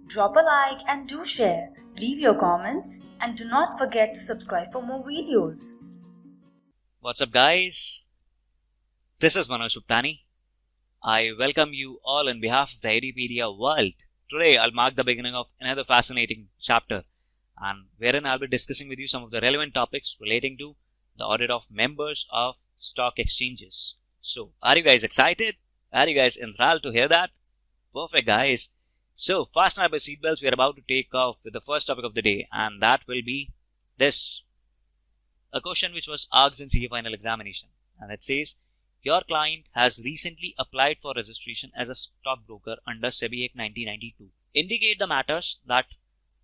Drop a like and do share. Leave your comments and do not forget to subscribe for more videos. What's up, guys? This is Manoj Uptani. I welcome you all on behalf of the Edipedia world. Today, I'll mark the beginning of another fascinating chapter, and wherein I'll be discussing with you some of the relevant topics relating to the audit of members of stock exchanges. So, are you guys excited? Are you guys enthralled to hear that? Perfect, guys. So, fasten up your seatbelts. We are about to take off with the first topic of the day, and that will be this. A question which was asked in CA final examination, and it says, your client has recently applied for registration as a stockbroker under SEBI Act 1992. Indicate the matters that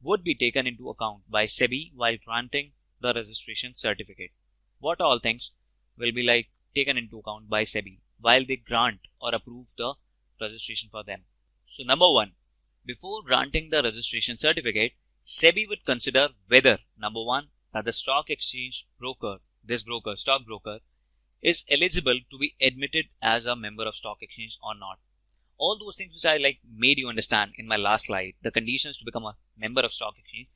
would be taken into account by SEBI while granting the registration certificate. What all things will be taken into account by SEBI while they grant or approve the registration for them? So, number one, before granting the registration certificate, SEBI would consider whether, number one, that the stock exchange broker, stockbroker, is eligible to be admitted as a member of stock exchange or not. All those things which I made you understand in my last slide, the conditions to become a member of stock exchange,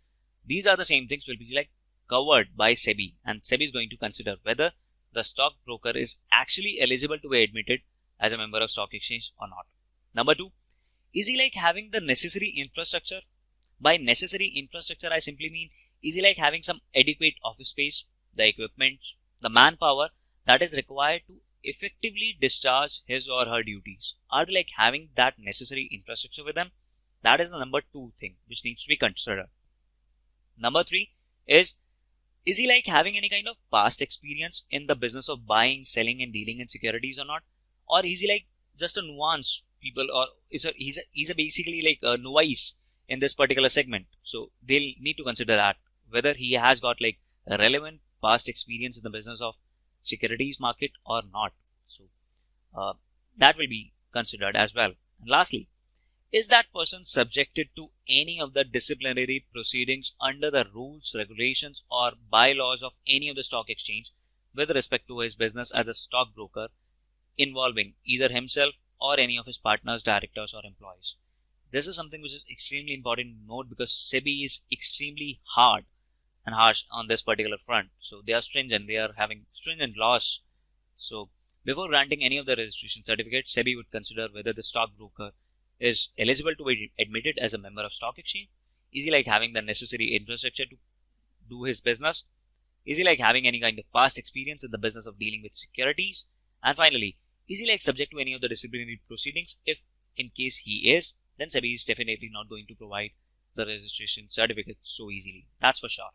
these are the same things will be covered by SEBI, and SEBI is going to consider whether the stockbroker is actually eligible to be admitted as a member of stock exchange or not. Number two, is he having the necessary infrastructure? By necessary infrastructure, I simply mean, is he having some adequate office space, the equipment, the manpower that is required to effectively discharge his or her duties? Are they having that necessary infrastructure with them? That is the number two thing which needs to be considered. Number three is he having any kind of past experience in the business of buying, selling and dealing in securities or not? Or is he just a nuance people, or he's a basically a novice in this particular segment? So they'll need to consider that whether he has got a relevant past experience in the business of securities market or not. So that will be considered as well. And lastly, is that person subjected to any of the disciplinary proceedings under the rules, regulations or bylaws of any of the stock exchange with respect to his business as a stockbroker involving either himself or any of his partners, directors or employees? This is something which is extremely important to note, because SEBI is extremely hard and harsh on this particular front. So they are stringent, they are having stringent laws. So before granting any of the registration certificates, SEBI would consider whether the stockbroker is eligible to be admitted as a member of stock exchange. Is he having the necessary infrastructure to do his business? Is he having any kind of past experience in the business of dealing with securities? And finally, is he subject to any of the disciplinary proceedings? If in case he is, then SEBI is definitely not going to provide the registration certificate so easily. That's for sure.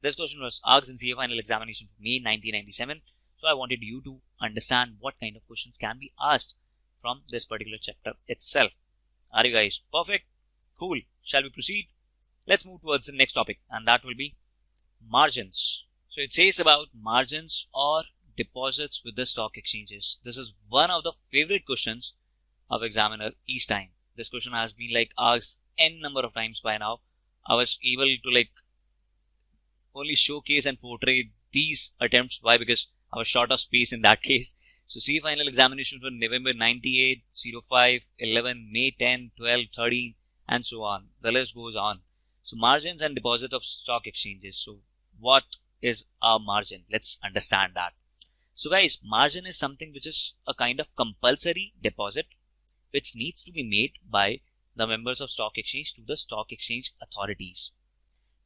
This question was asked in CA final examination for May 1997. So I wanted you to understand what kind of questions can be asked from this particular chapter itself. Are you guys perfect? Cool. Shall we proceed? Let's move towards the next topic, and that will be margins. So it says about margins or deposits with the stock exchanges. This is one of the favorite questions of examiner each time. This question has been asked n number of times by now. I was able to only showcase and portray these attempts. Why? Because I was short of space in that case. So CA final examination for November 98, 05, 11, May 10, 12, 13 and so on. The list goes on. So margins and deposit of stock exchanges. So what is a margin? Let's understand that. So guys, margin is something which is a kind of compulsory deposit which needs to be made by the members of stock exchange to the stock exchange authorities.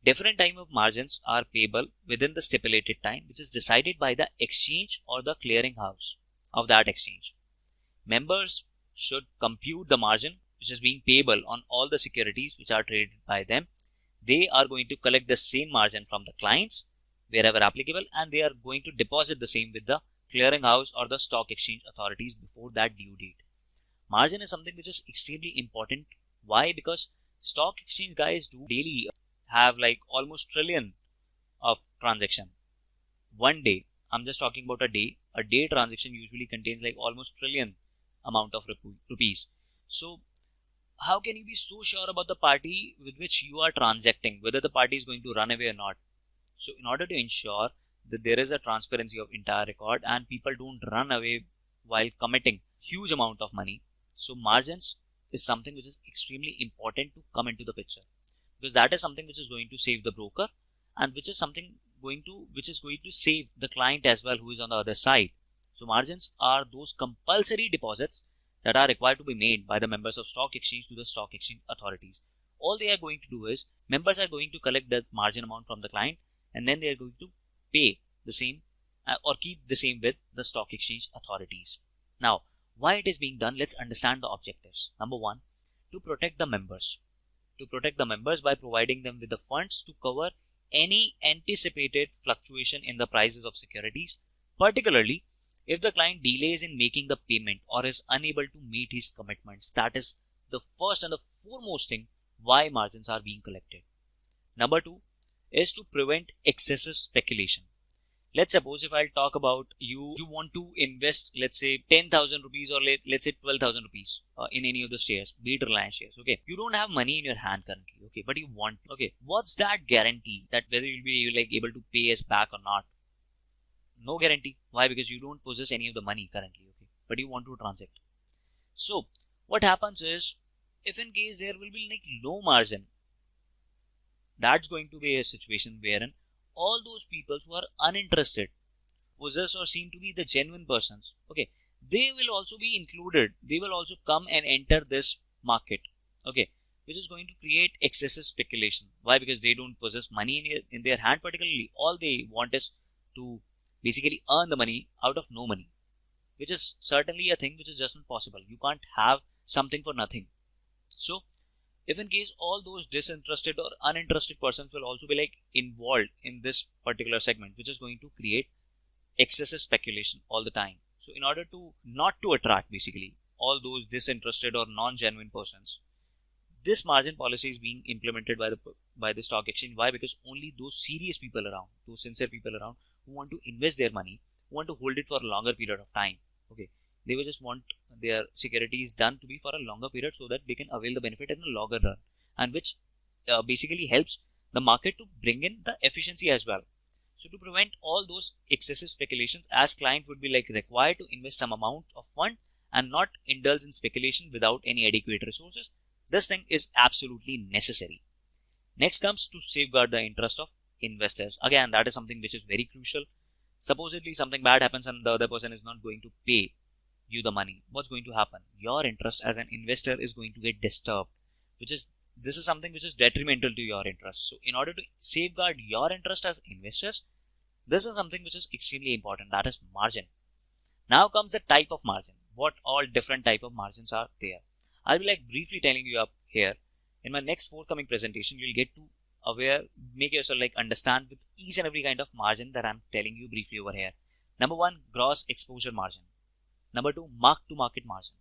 Different type of margins are payable within the stipulated time, which is decided by the exchange or the clearing house of that exchange. Members should compute the margin which is being payable on all the securities which are traded by them. They are going to collect the same margin from the clients wherever applicable, and they are going to deposit the same with the clearing house or the stock exchange authorities before that due date. Margin is something which is extremely important. Why? Because stock exchange guys do daily have almost trillion of transaction. One day, I'm just talking about a day transaction usually contains almost trillion amount of rupees. So how can you be so sure about the party with which you are transacting, whether the party is going to run away or not? So in order to ensure that there is a transparency of entire record and people don't run away while committing huge amount of money, so margins is something which is extremely important to come into the picture, because that is something which is going to save the broker, and which is going to save the client as well, who is on the other side. So margins are those compulsory deposits that are required to be made by the members of stock exchange to the stock exchange authorities. All they are going to do is, members are going to collect the margin amount from the client, and then they are going to pay the same or keep the same with the stock exchange authorities. Now, why it is being done? Let's understand the objectives. Number one, to protect the members. To protect the members by providing them with the funds to cover any anticipated fluctuation in the prices of securities, particularly if the client delays in making the payment or is unable to meet his commitments. That is the first and the foremost thing why margins are being collected. Number two is to prevent excessive speculation. Let's suppose if I'll talk about you want to invest, let's say 10,000 rupees or let's say 12,000 rupees in any of the shares, be it Reliance shares. Okay, you don't have money in your hand currently. Okay, but you want. Okay, what's that guarantee that whether you'll be able to pay us back or not? No guarantee. Why? Because you don't possess any of the money currently. Okay, but you want to transact. So what happens is, if in case there will be low margin, that's going to be a situation wherein all those people who are uninterested, possess or seem to be the genuine persons, okay, they will also be included. They will also come and enter this market, okay, which is going to create excessive speculation. Why? Because they don't possess money in their hand particularly. All they want is to basically earn the money out of no money, which is certainly a thing which is just not possible. You can't have something for nothing. So if in case all those disinterested or uninterested persons will also be involved in this particular segment, which is going to create excessive speculation all the time. So in order to not to attract basically all those disinterested or non-genuine persons, this margin policy is being implemented by the stock exchange. Why? Because only those serious people around, those sincere people around who want to invest their money, who want to hold it for a longer period of time, okay, they will just want their securities done to be for a longer period so that they can avail the benefit in the longer run, and which basically helps the market to bring in the efficiency as well. So to prevent all those excessive speculations, as client would be required to invest some amount of fund and not indulge in speculation without any adequate resources, this thing is absolutely necessary. Next comes to safeguard the interest of investors. Again, that is something which is very crucial. Supposedly something bad happens and the other person is not going to pay you the money. What's going to happen? Your interest as an investor is going to get disturbed, this is something which is detrimental to your interest. So in order to safeguard your interest as investors, this is something which is extremely important, that is margin. Now comes the type of margin. What all different type of margins are there? I'll be briefly telling you up here. In my next forthcoming presentation, you'll get to make yourself understand with each and every kind of margin that I'm telling you briefly over here. Number one, gross exposure margin. Number two, mark-to-market margin.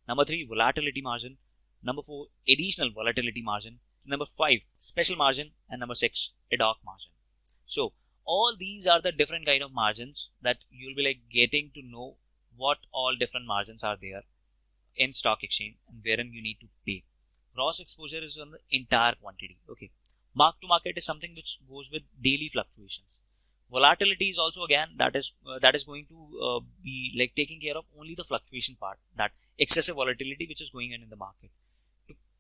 Number three, volatility margin. Number four, additional volatility margin. Number five, special margin. And number six, ad hoc margin. So all these are the different kind of margins that you'll be getting to know what all different margins are there in stock exchange and wherein you need to pay. Gross exposure is on the entire quantity. Okay. Mark-to-market is something which goes with daily fluctuations. Volatility is also again that is going to be taking care of only the fluctuation part, that excessive volatility which is going on in the market.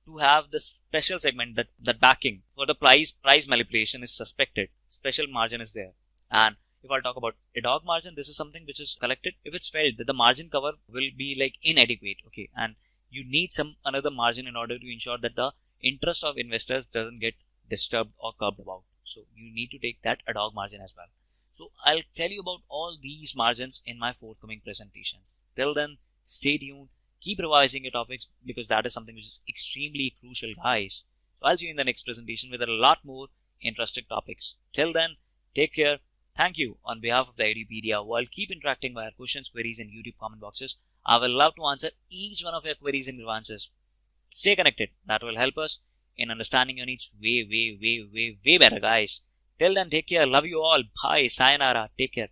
To have the special segment that backing for the price manipulation is suspected, special margin is there. And if I'll talk about ad hoc margin, this is something which is collected if it's felt that the margin cover will be inadequate, okay, and you need some another margin in order to ensure that the interest of investors doesn't get disturbed or curbed about. So you need to take that ad hoc margin as well. So I'll tell you about all these margins in my forthcoming presentations. Till then, stay tuned, keep revising your topics, because that is something which is extremely crucial, guys. So I'll see you in the next presentation with a lot more interesting topics. Till then, take care. Thank you on behalf of the Edupedia world. Keep interacting via questions, queries in YouTube comment boxes. I will love to answer each one of your queries and grievances. Stay connected. That will help us in understanding your needs way better, guys. Till then, take care. Love you all. Bye. Sayonara. Take care.